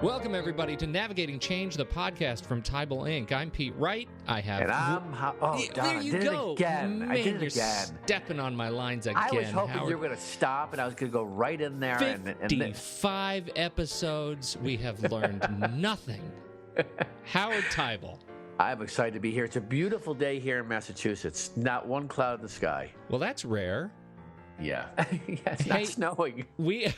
Welcome, everybody, to Navigating Change, the podcast from Teibel, Inc. I'm Pete Wright. I have... And I'm... there you go. It again. Man, I did it you're again. stepping on my lines again, I was hoping Howard. you were going to stop, and I was going to go right in there. 55 episodes, we have learned nothing. Howard Teibel. I'm excited to be here. It's a beautiful day here in Massachusetts. Not one cloud in the sky. Well, that's rare. Yeah. It's not snowing. We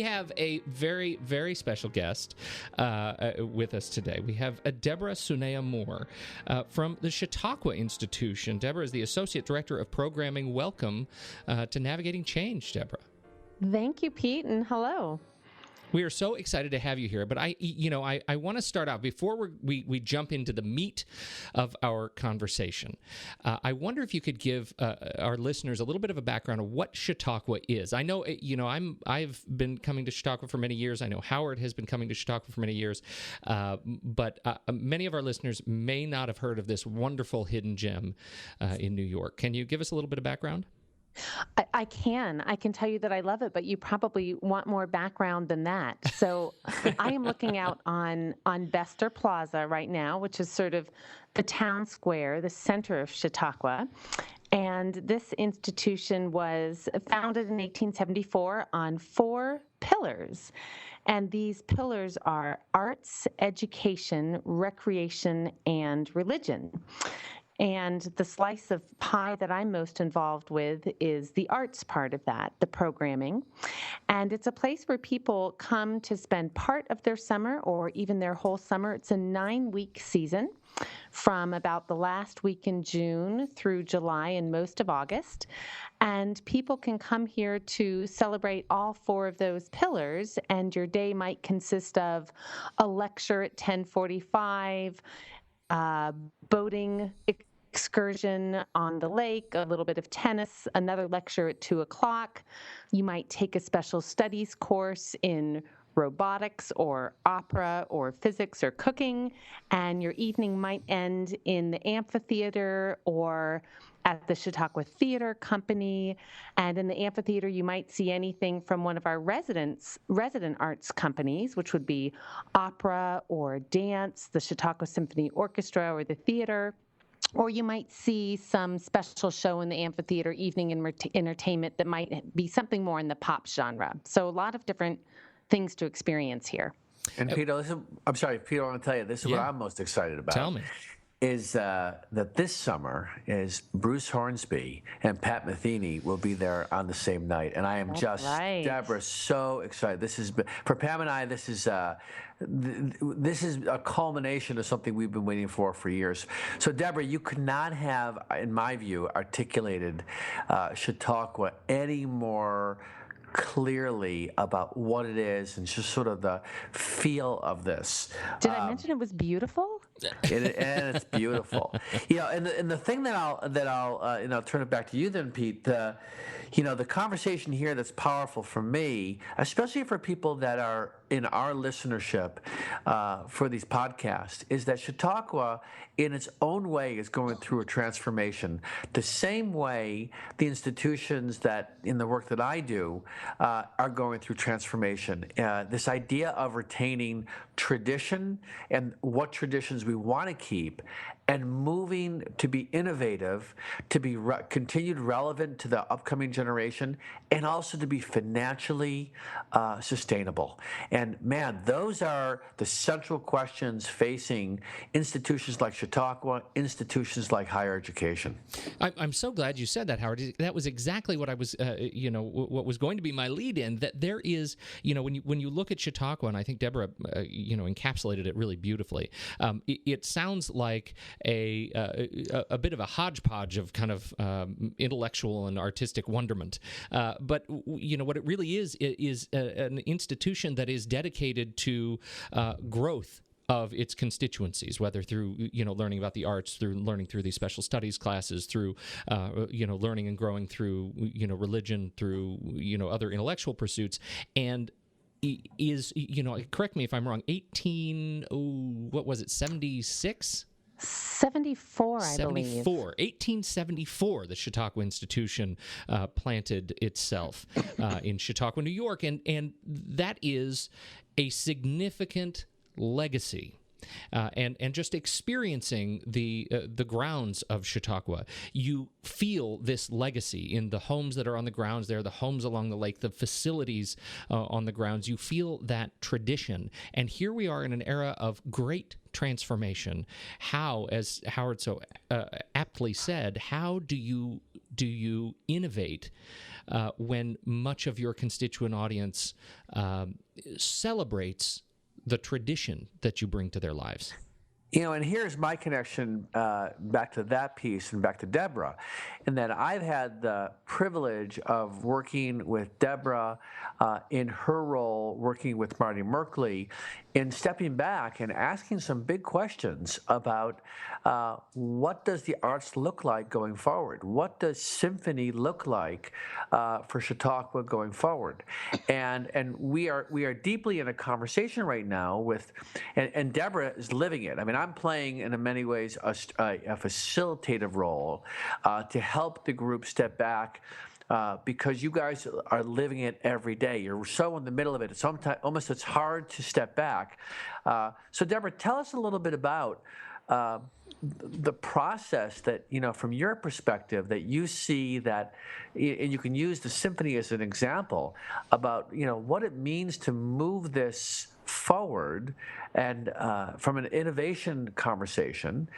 have a very, very special guest with us today. We have Deborah Sunya Moore from the Chautauqua Institution. Deborah is the Associate Director of Programming. Welcome to Navigating Change, Deborah. Thank you, Pete, and hello. We are so excited to have you here, but I want to start out before we jump into the meat of our conversation. I wonder if you could give our listeners a little bit of a background of what Chautauqua is. I know, I've been coming to Chautauqua for many years. I know Howard has been coming to Chautauqua for many years, but many of our listeners may not have heard of this wonderful hidden gem in New York. Can you give us a little bit of background? I can tell you that I love it, but you probably want more background than that. So I am looking out on Bester Plaza right now, which is sort of the town square, the center of Chautauqua. And this institution was founded in 1874 on 4 pillars. And these pillars are arts, education, recreation, and religion. And the slice of pie that I'm most involved with is the arts part of that, the programming. And it's a place where people come to spend part of their summer or even their whole summer. It's a 9-week season from about the last week in June through July and most of August. And people can come here to celebrate all 4 of those pillars. And your day might consist of a lecture at 10:45, boating excursion on the lake, a little bit of tennis, another lecture at 2:00. You might take a special studies course in robotics or opera or physics or cooking, and your evening might end in the amphitheater or at the Chautauqua Theater Company. And in the amphitheater, you might see anything from one of our resident arts companies, which would be opera or dance, the Chautauqua Symphony Orchestra or the theater. Or you might see some special show in the amphitheater, evening entertainment that might be something more in the pop genre. So a lot of different things to experience here. And Peter, I'm sorry, Peter, I want to tell you, this is what I'm most excited about. Tell me. Is that this summer is Bruce Hornsby and Pat Metheny will be there on the same night, and I am Deborah, so excited. This is for Pam and I. This is a culmination of something we've been waiting for years. So, Deborah, you could not have, in my view, articulated Chautauqua any more clearly about what it is and just sort of the feel of this. Did I mention it was beautiful? And it's beautiful. And the thing that I'll turn it back to you then, Pete. The conversation here that's powerful for me, especially for people that are in our listenership for these podcasts, is that Chautauqua, in its own way, is going through a transformation. The same way the institutions that, in the work that I do, are going through transformation. This idea of retaining tradition and what traditions we want to keep, and moving to be innovative, to be continued relevant to the upcoming generation, and also to be financially sustainable. And man, those are the central questions facing institutions like Chautauqua, institutions like higher education. I'm so glad you said that, Howard. That was exactly what I was, what was going to be my lead in. That there is, when you look at Chautauqua, and I think Deborah, encapsulated it really beautifully. It sounds like a bit of a hodgepodge of kind of intellectual and artistic wonderment. But what it really is an institution that is dedicated to growth of its constituencies, whether through learning about the arts, through learning through these special studies classes, through learning and growing through religion, through other intellectual pursuits, and is correct me if I'm wrong. 76? 74, I believe. 1874, the Chautauqua Institution planted itself in Chautauqua, New York, and that is a significant legacy. And just experiencing the grounds of Chautauqua, you feel this legacy in the homes that are on the grounds there, the homes along the lake, the facilities on the grounds. You feel that tradition. And here we are in an era of great transformation. How, as Howard so aptly said, how do you innovate when much of your constituent audience celebrates the tradition that you bring to their lives? And here's my connection back to that piece and back to Deborah, in that I've had the privilege of working with Deborah in her role, working with Marty Merkley, in stepping back and asking some big questions about what does the arts look like going forward? What does symphony look like for Chautauqua going forward? And we are deeply in a conversation right now with, and Deborah is living it. I mean, I'm playing in many ways a facilitative role to help the group step back. Because you guys are living it every day. You're so in the middle of it. It's almost it's hard to step back. So, Deborah, tell us a little bit about the process that, from your perspective, that you see that, and you can use the symphony as an example, about, what it means to move this forward and from an innovation conversation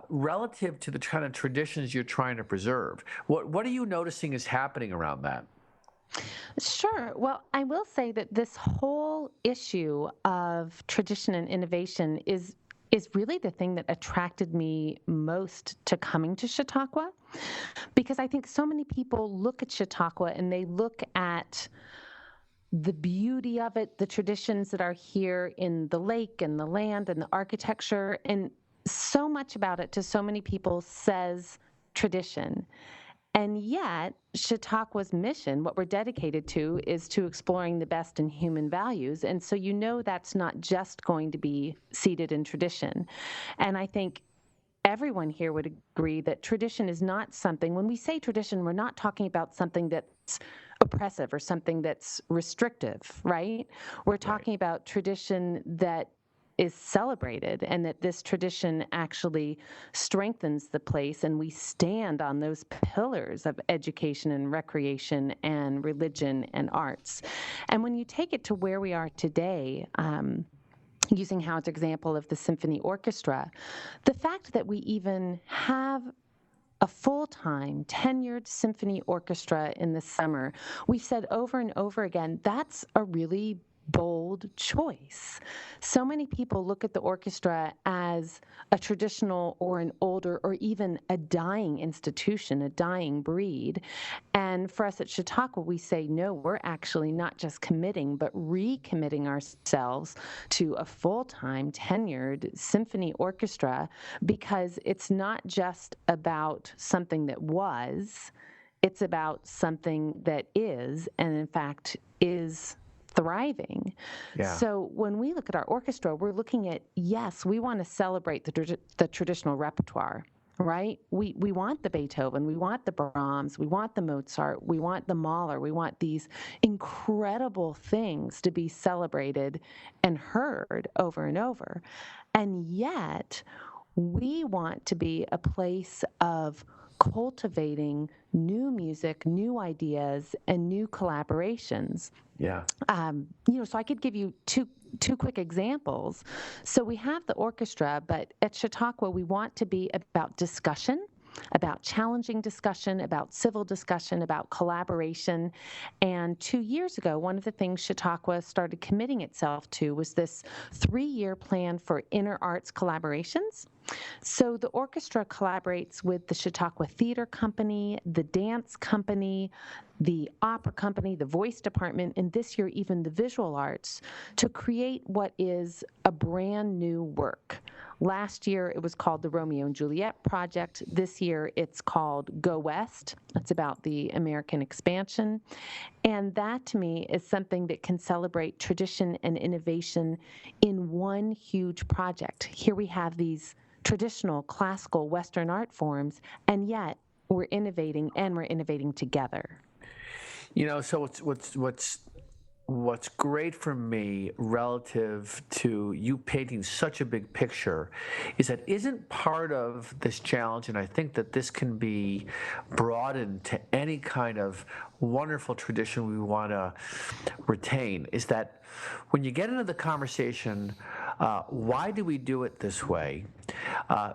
relative to the kind of traditions you're trying to preserve. What are you noticing is happening around that? Sure. Well, I will say that this whole issue of tradition and innovation is really the thing that attracted me most to coming to Chautauqua, because I think so many people look at Chautauqua and they look at the beauty of it, the traditions that are here in the lake and the land and the architecture, and so much about it to so many people says tradition. And yet, Chautauqua's mission, what we're dedicated to, is to exploring the best in human values. And so that's not just going to be seated in tradition. And I think everyone here would agree that tradition is not something, when we say tradition, we're not talking about something that's oppressive or something that's restrictive, right? We're talking about tradition that is celebrated, and that this tradition actually strengthens the place, and we stand on those pillars of education and recreation and religion and arts. And when you take it to where we are today, using Howard's example of the symphony orchestra, the fact that we even have a full-time, tenured symphony orchestra in the summer, we've said over and over again, that's a really bold choice. So many people look at the orchestra as a traditional or an older or even a dying institution, a dying breed. And for us at Chautauqua, we say, no, we're actually not just committing, but recommitting ourselves to a full-time, tenured symphony orchestra, because it's not just about something that was, it's about something that is, and in fact is thriving. Yeah. So when we look at our orchestra, we're looking at, yes, we want to celebrate the traditional repertoire, right? We want the Beethoven, we want the Brahms, we want the Mozart, we want the Mahler, we want these incredible things to be celebrated and heard over and over. And yet, we want to be a place of cultivating new music, new ideas, and new collaborations. Yeah. So I could give you two quick examples. So we have the orchestra, but at Chautauqua, we want to be about discussion, about challenging discussion, about civil discussion, about collaboration. And 2 years ago, one of the things Chautauqua started committing itself to was this 3-year plan for inner arts collaborations. So the orchestra collaborates with the Chautauqua Theater Company, the Dance Company, the Opera Company, the Voice Department, and this year even the Visual Arts, to create what is a brand new work. Last year it was called the Romeo and Juliet Project. This year it's called Go West. It's about the American expansion. And that to me is something that can celebrate tradition and innovation in one huge project. Here we have these traditional, classical, Western art forms, and yet we're innovating and we're innovating together. So what's great for me relative to you painting such a big picture is that isn't part of this challenge, and I think that this can be broadened to any kind of wonderful tradition we want to retain, is that when you get into the conversation, why do we do it this way?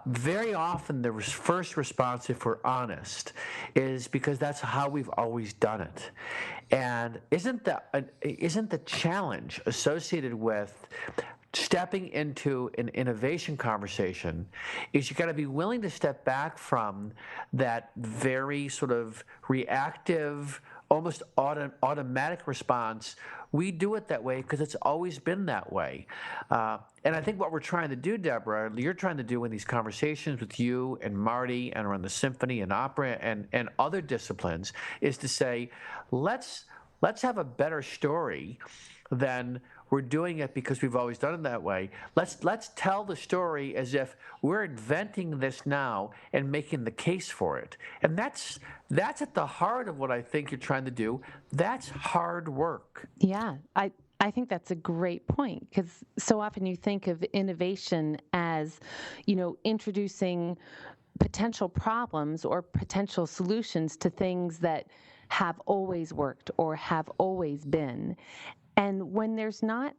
Very often the first response, if we're honest, is because that's how we've always done it. And isn't the challenge associated with stepping into an innovation conversation is you got to be willing to step back from that very sort of reactive, almost automatic response. We do it that way because it's always been that way. And I think what we're trying to do, Deborah, you're trying to do in these conversations with you and Marty and around the symphony and opera and other disciplines is to say, let's have a better story than we're doing it because we've always done it that way. Let's tell the story as if we're inventing this now and making the case for it. And that's at the heart of what I think you're trying to do. That's hard work. Yeah, I think that's a great point, because so often you think of innovation as, introducing potential problems or potential solutions to things that have always worked or have always been. And when there's not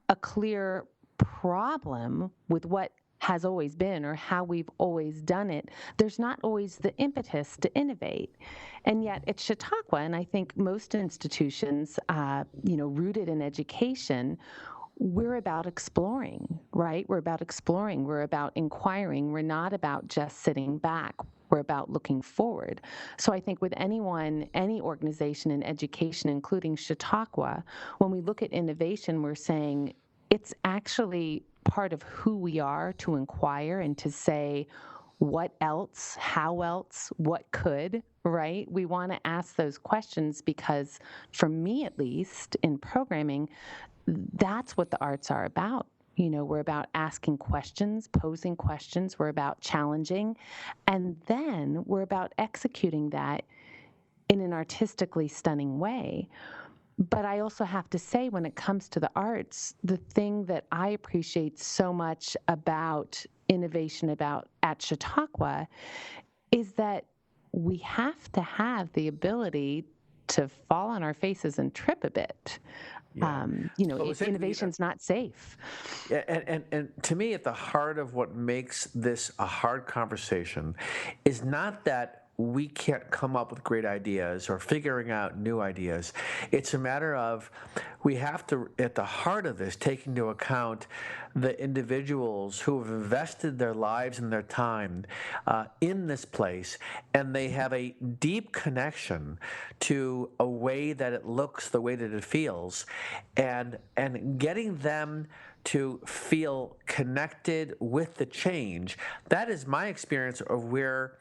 a clear problem with what has always been or how we've always done it, there's not always the impetus to innovate. And yet at Chautauqua, and I think most institutions, rooted in education, we're about exploring, right? We're about exploring. We're about inquiring. We're not about just sitting back. We're about looking forward. So I think with anyone, any organization in education, including Chautauqua, when we look at innovation, we're saying it's actually part of who we are to inquire and to say, what else, how else, what could, right? We want to ask those questions because, for me at least, in programming, that's what the arts are about. We're about asking questions, posing questions. We're about challenging. And then we're about executing that in an artistically stunning way. But I also have to say, when it comes to the arts, the thing that I appreciate so much about innovation at Chautauqua is that we have to have the ability to fall on our faces and trip a bit. Yeah. Innovation's not safe. And to me, at the heart of what makes this a hard conversation is not that we can't come up with great ideas or figuring out new ideas. It's a matter of we have to, at the heart of this, take into account the individuals who have invested their lives and their time in this place, and they have a deep connection to a way that it looks, the way that it feels, and getting them to feel connected with the change. That is my experience of where,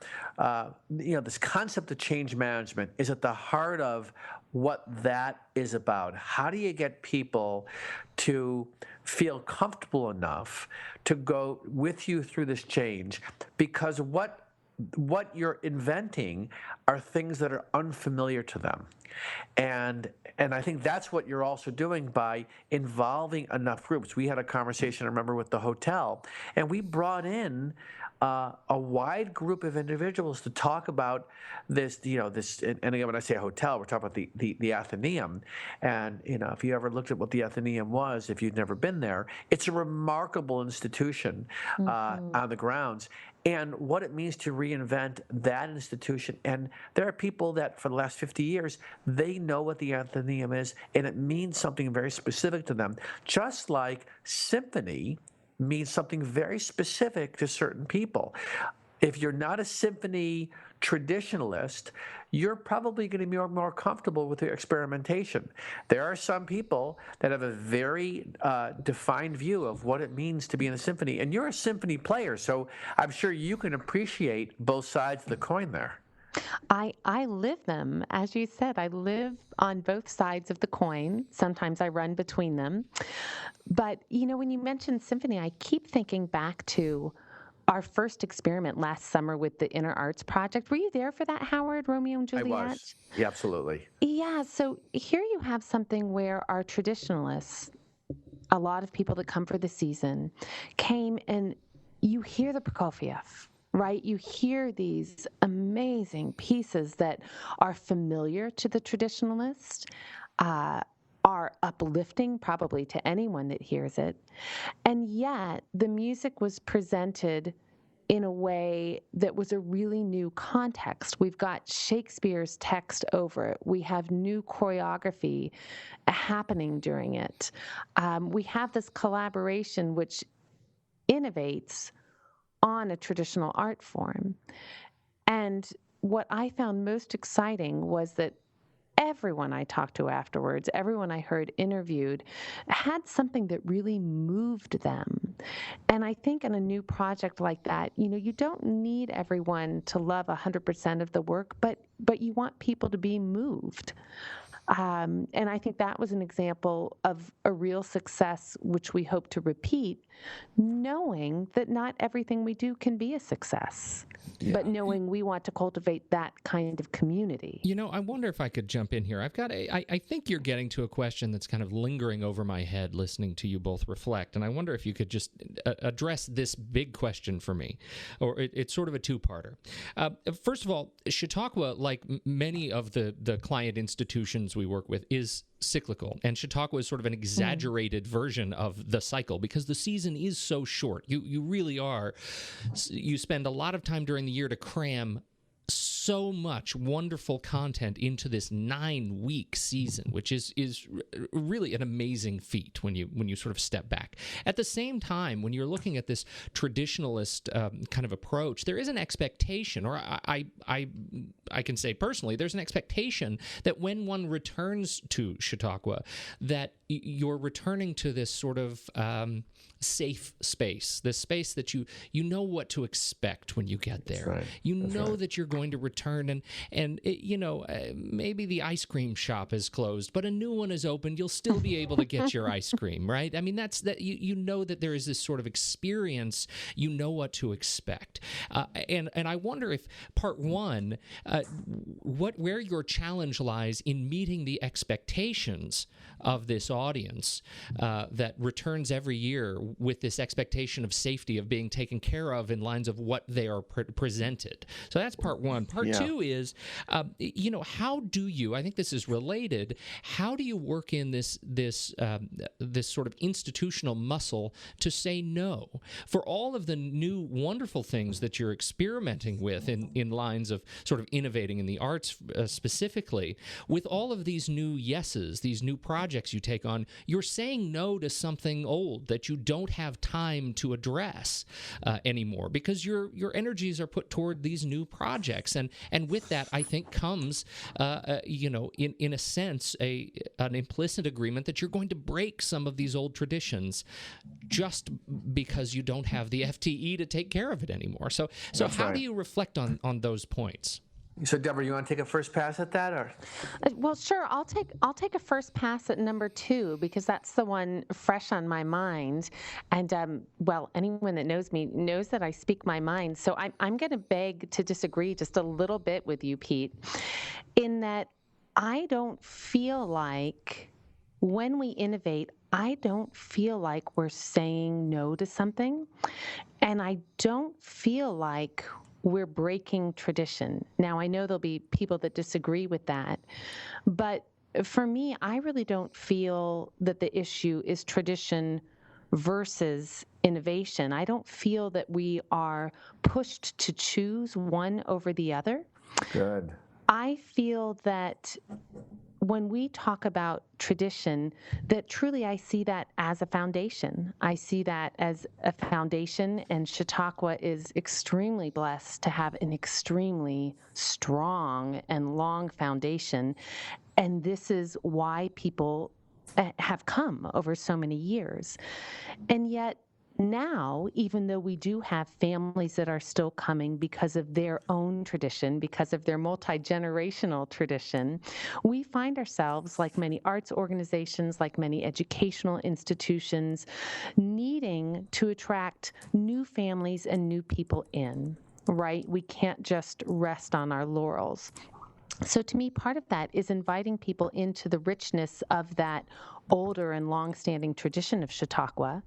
this concept of change management is at the heart of what that is about. How do you get people to feel comfortable enough to go with you through this change? Because what you're inventing are things that are unfamiliar to them. And I think that's what you're also doing by involving enough groups. We had a conversation, I remember, with the hotel, and we brought in a wide group of individuals to talk about this, and again, when I say hotel, we're talking about the Athenaeum. And, if you ever looked at what the Athenaeum was, if you'd never been there, it's a remarkable institution on the grounds. And what it means to reinvent that institution. And there are people that for the last 50 years, they know what the Athenaeum is, and it means something very specific to them. Just like symphony means something very specific to certain people. If you're not a symphony traditionalist, you're probably going to be more comfortable with the experimentation. There are some people that have a very defined view of what it means to be in a symphony, and you're a symphony player, so I'm sure you can appreciate both sides of the coin there. I live them. As you said, I live on both sides of the coin. Sometimes I run between them. But, when you mention symphony, I keep thinking back to our first experiment last summer with the Inner Arts Project. Were you there for that, Howard, Romeo and I Juliet? was. Yeah, absolutely. Yeah, so here you have something where our traditionalists, a lot of people that come for the season, came and you hear the Prokofiev, right? You hear these amazing pieces that are familiar to the traditionalist, are uplifting probably to anyone that hears it. And yet the music was presented in a way that was a really new context. We've got Shakespeare's text over it. We have new choreography happening during it. We have this collaboration which innovates on a traditional art form. And what I found most exciting was that everyone I talked to afterwards, everyone I heard interviewed, had something that really moved them. And I think in a new project like that, you don't need everyone to love 100% of the work, but you want people to be moved. And I think that was an example of a real success, which we hope to repeat, knowing that not everything we do can be a success, but knowing we want to cultivate that kind of community. I wonder if I could jump in here. I think you're getting to a question that's kind of lingering over my head listening to you both reflect, and I wonder if you could just address this big question for me, or it's sort of a two-parter. First of all, Chautauqua, like many of the client institutions we work with, is cyclical, and Chautauqua is sort of an exaggerated version of the cycle because the season is so short. You really are. You spend a lot of time during the year to cram so much wonderful content into this 9-week season, which is really an amazing feat when you sort of step back. At the same time, when you're looking at this traditionalist kind of approach, there is an expectation, or I can say personally, there's an expectation that when one returns to Chautauqua, that you're returning to this sort of safe space, this space that you know what to expect when you get there. Right. You know that you're going to return, and maybe the ice cream shop is closed, but a new one is open. You'll still be able to get your ice cream, right? I mean, that's that. You know that there is this sort of experience. You know what to expect, and I wonder if part one, where your challenge lies in meeting the expectations of this audience that returns every year with this expectation of safety, of being taken care of in lines of what they are presented. So that's part one. Part two is, how do you? I think this is related. How do you work in this sort of institutional muscle to say no for all of the new wonderful things that you're experimenting with in lines of sort of innovating in the arts specifically, with all of these new yeses, these new projects you take on, you're saying no to something old that you don't have time to address anymore because your energies are put toward these new projects, and with that, I think comes, in a sense, an implicit agreement that you're going to break some of these old traditions just because you don't have the FTE to take care of it anymore. So how do you reflect on those points? So, Deborah, you want to take a first pass at that, or? Well, sure. I'll take a first pass at number 2 because that's the one fresh on my mind. And anyone that knows me knows that I speak my mind. So I'm going to beg to disagree just a little bit with you, Pete, in that I don't feel like when we innovate, I don't feel like we're saying no to something, and I don't feel like we're breaking tradition. Now, I know there'll be people that disagree with that, but for me, I really don't feel that the issue is tradition versus innovation. I don't feel that we are pushed to choose one over the other. Good. I feel that when we talk about tradition, that truly I see that as a foundation. I see that as a foundation, and Chautauqua is extremely blessed to have an extremely strong and long foundation. And this is why people have come over so many years. And yet, now, even though we do have families that are still coming because of their own tradition, because of their multi-generational tradition, we find ourselves, like many arts organizations, like many educational institutions, needing to attract new families and new people in, right? We can't just rest on our laurels. So, to me, part of that is inviting people into the richness of that older and long-standing tradition of Chautauqua.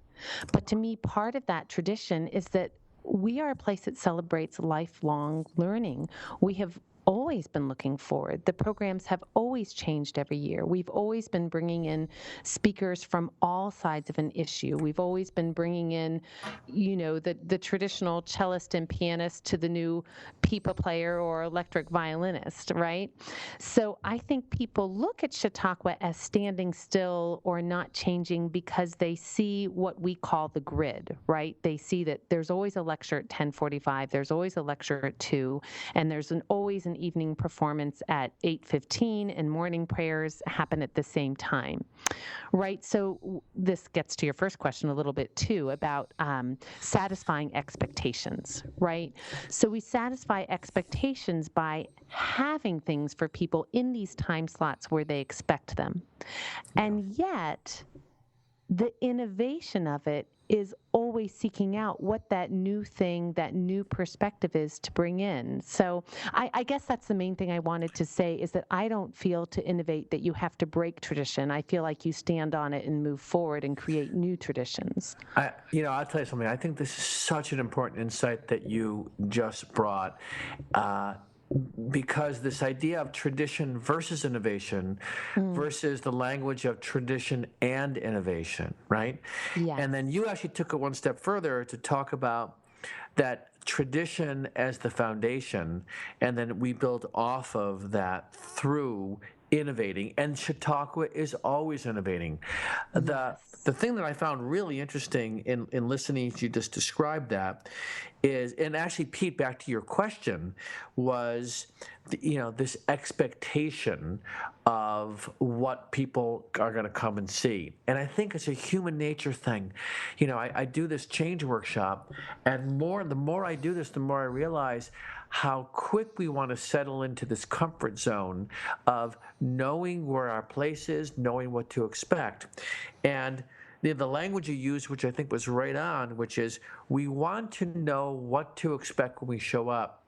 But to me, part of that tradition is that we are a place that celebrates lifelong learning. We have always been looking forward. The programs have always changed every year. We've always been bringing in speakers from all sides of an issue. We've always been bringing in, the traditional cellist and pianist to the new pipa player or electric violinist, right? So I think people look at Chautauqua as standing still or not changing because they see what we call the grid, right? They see that there's always a lecture at 10:45, there's always a lecture at 2, and there's always an evening performance at 8:15, and morning prayers happen at the same time, right? So this gets to your first question a little bit too about satisfying expectations, right? So we satisfy expectations by having things for people in these time slots where they expect them. And yet, the innovation of it is always seeking out what that new thing, that new perspective is to bring in. So I guess that's the main thing I wanted to say, is that I don't feel to innovate that you have to break tradition. I feel like you stand on it and move forward and create new traditions. I'll tell you something. I think this is such an important insight that you just brought. Because this idea of tradition versus innovation versus the language of tradition and innovation, right? Yes. And then you actually took it one step further to talk about that tradition as the foundation, and then we build off of that through innovating, and Chautauqua is always innovating. Yes. The thing that I found really interesting in listening to you just describe that is, and actually, Pete, back to your question, was this expectation of what people are going to come and see. And I think it's a human nature thing. I do this change workshop, and the more I do this, the more I realize how quick we want to settle into this comfort zone of knowing where our place is, knowing what to expect. And the language you used, which I think was right on, which is we want to know what to expect when we show up.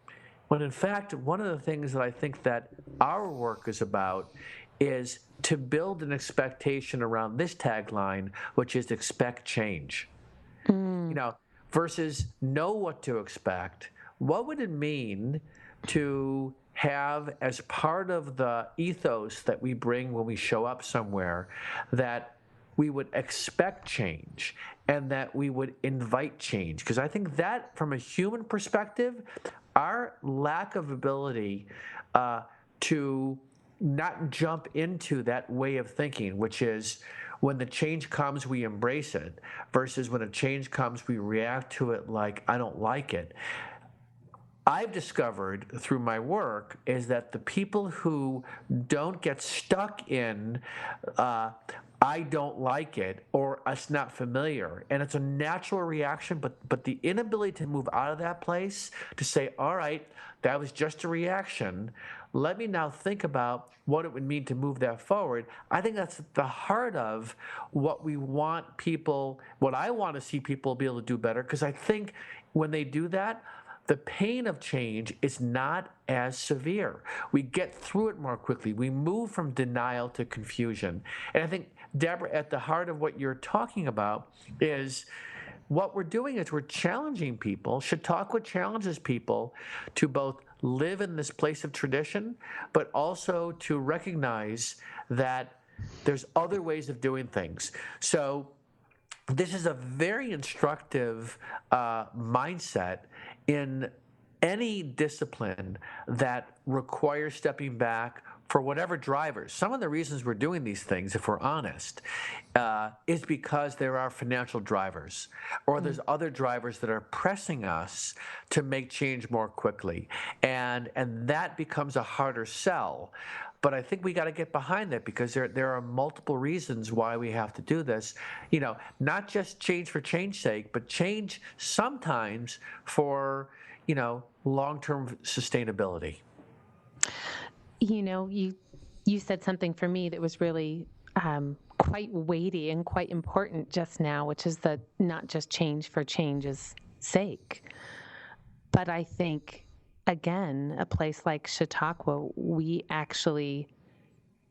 When in fact, one of the things that I think that our work is about is to build an expectation around this tagline, which is expect change. Versus know what to expect. What would it mean to have, as part of the ethos that we bring when we show up somewhere, that we would expect change and that we would invite change? Because I think that, from a human perspective, our lack of ability to not jump into that way of thinking, which is when the change comes, we embrace it, versus when a change comes, we react to it like, I don't like it. I've discovered through my work is that the people who don't get stuck in I don't like it, or it's not familiar, and it's a natural reaction, but the inability to move out of that place, to say, all right, that was just a reaction, let me now think about what it would mean to move that forward. I think that's at the heart of what we want people, what I want to see people be able to do better, because I think when they do that, the pain of change is not as severe. We get through it more quickly. We move from denial to confusion. And I think, Deborah, at the heart of what you're talking about is what we're doing is we're challenging people. Chautauqua challenges people to both live in this place of tradition, but also to recognize that there's other ways of doing things. So this is a very instructive mindset in any discipline that requires stepping back for whatever drivers. Some of the reasons we're doing these things, if we're honest, is because there are financial drivers, or there's other drivers that are pressing us to make change more quickly. And that becomes a harder sell. But I think we got to get behind that, because there are multiple reasons why we have to do this. Not just change for change's sake, but change sometimes for long-term sustainability. You said something for me that was really quite weighty and quite important just now, which is that not just change for change's sake, but I think, again, a place like Chautauqua,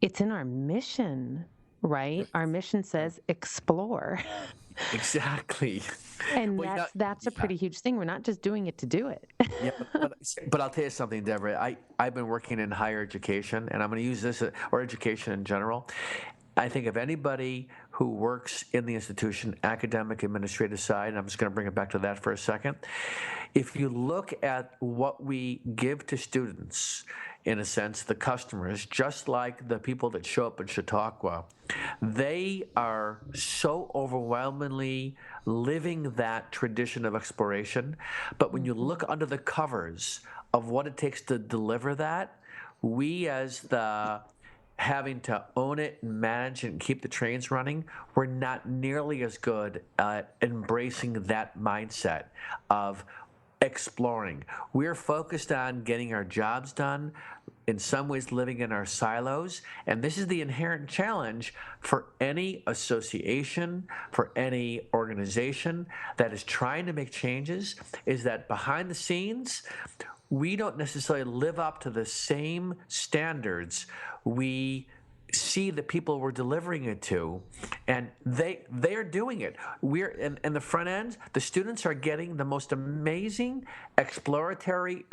it's in our mission, right? Our mission says explore. Exactly. And that's a pretty huge thing. We're not just doing it to do it. Yeah, but I'll tell you something, Deborah. I've been working in higher education, and I'm going to use this, or education in general. I think of anybody who works in the institution, academic, administrative side, and I'm just going to bring it back to that for a second. If you look at what we give to students, in a sense, the customers, just like the people that show up in Chautauqua, they are so overwhelmingly living that tradition of exploration. But when you look under the covers of what it takes to deliver that, we as the having to own it and manage it and keep the trains running, we're not nearly as good at embracing that mindset of exploring. We're focused on getting our jobs done, in some ways living in our silos. And this is the inherent challenge for any association, for any organization that is trying to make changes, is that behind the scenes, we don't necessarily live up to the same standards we see the people we're delivering it to, and they are doing it. We're in the front end, the students are getting the most amazing exploratory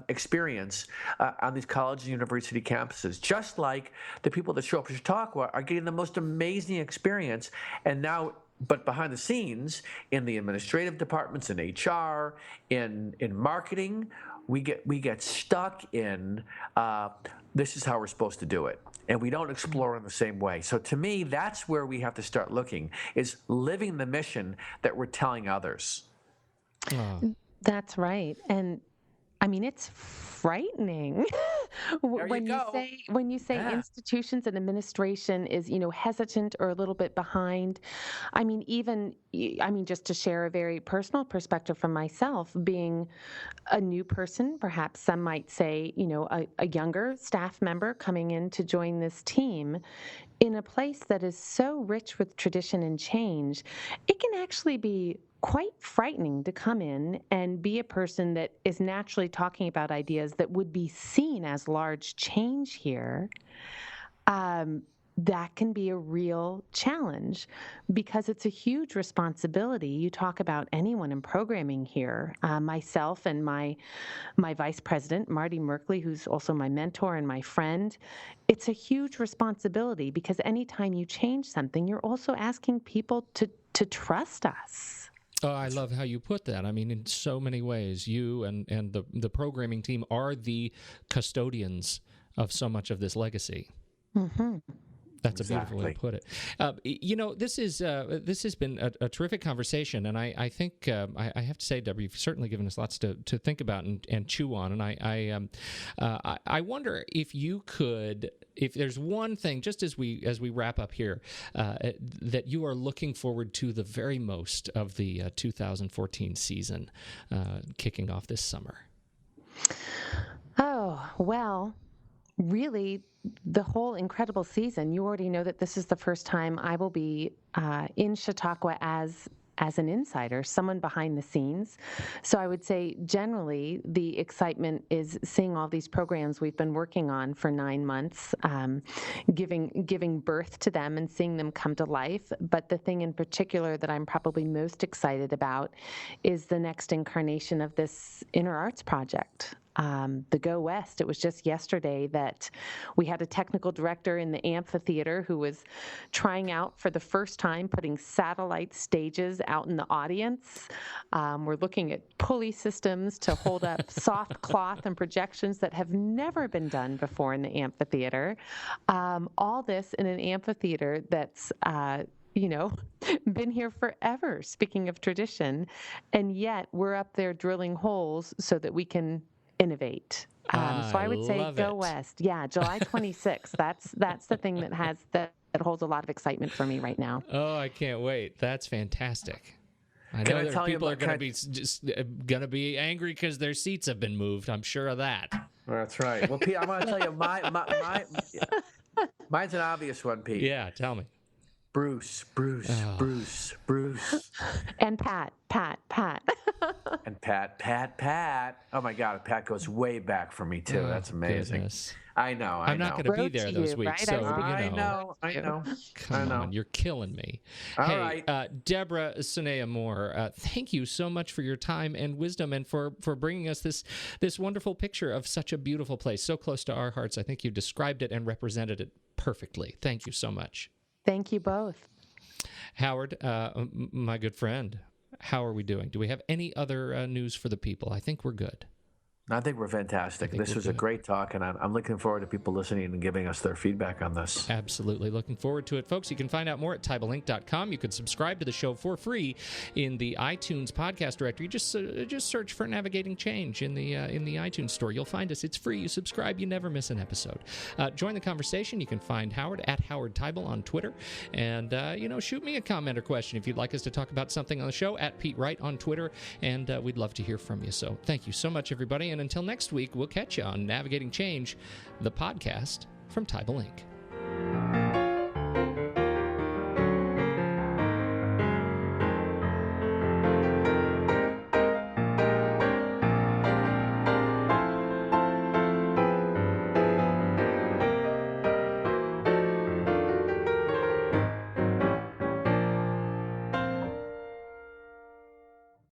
experience on these college and university campuses, just like the people that show up at Chautauqua are getting the most amazing experience. And now, but behind the scenes, in the administrative departments, in HR, in marketing, we get stuck in this is how we're supposed to do it, and we don't explore in the same way. So to me, that's where we have to start looking, is living the mission that we're telling others. That's right. And I mean, it's frightening when you say institutions and administration is, hesitant or a little bit behind. I mean, just to share a very personal perspective from myself, being a new person, perhaps some might say, a younger staff member coming in to join this team in a place that is so rich with tradition and change, it can actually be quite frightening to come in and be a person that is naturally talking about ideas that would be seen as large change here. That can be a real challenge because it's a huge responsibility. You talk about anyone in programming here, myself and my vice president, Marty Merkley, who's also my mentor and my friend. It's a huge responsibility because anytime you change something, you're also asking people to trust us. Oh, I love how you put that. I mean, in so many ways, you and the programming team are the custodians of so much of this legacy. Mm-hmm. That's a beautiful way to put it. This has been a terrific conversation, and I think I have to say, Deborah, you've certainly given us lots to think about and chew on. And I wonder if you could, if there's one thing, just as we wrap up here, that you are looking forward to the very most of the 2014 season kicking off this summer. Oh, well, really, the whole incredible season. You already know that this is the first time I will be in Chautauqua as an insider, someone behind the scenes. So I would say generally the excitement is seeing all these programs we've been working on for 9 months, giving birth to them and seeing them come to life. But the thing in particular that I'm probably most excited about is the next incarnation of this Inner Arts project. The Go West. It was just yesterday that we had a technical director in the amphitheater who was trying out for the first time putting satellite stages out in the audience. We're looking at pulley systems to hold up soft cloth and projections that have never been done before in the amphitheater. All this in an amphitheater that's been here forever, speaking of tradition, and yet we're up there drilling holes so that we can innovate So I would say love go it. west. Yeah, July 26th. That's the thing that holds a lot of excitement for me right now. Oh, I can't wait. That's fantastic. I know there are people are going to be just going to be angry because their seats have been moved. I'm sure of that. That's right. Well, Pete, I'm going to tell you mine's an obvious one, Pete. Yeah, tell me. Bruce. And Pat. And Pat. Oh my God, Pat goes way back for me too. That's amazing. Goodness. I know. I'm not going to be there those weeks, right? so I know. Come on, you're killing me. All hey, right. Deborah Sunya Moore, thank you so much for your time and wisdom, and for bringing us this wonderful picture of such a beautiful place, so close to our hearts. I think you described it and represented it perfectly. Thank you so much. Thank you both. Howard, my good friend, how are we doing? Do we have any other news for the people? I think we're good. I think we're fantastic. This was a great talk, and I'm looking forward to people listening and giving us their feedback on this. Absolutely. Looking forward to it. Folks, you can find out more at teibelinc.com. You can subscribe to the show for free in the iTunes podcast directory. Just search for Navigating Change in the iTunes store. You'll find us. It's free. You subscribe. You never miss an episode. Join the conversation. You can find Howard at Howard Teibel on Twitter. And, shoot me a comment or question if you'd like us to talk about something on the show, at Pete Wright on Twitter. And we'd love to hear from you. So thank you so much, everybody. And until next week, we'll catch you on Navigating Change, the podcast from Teibel Inc.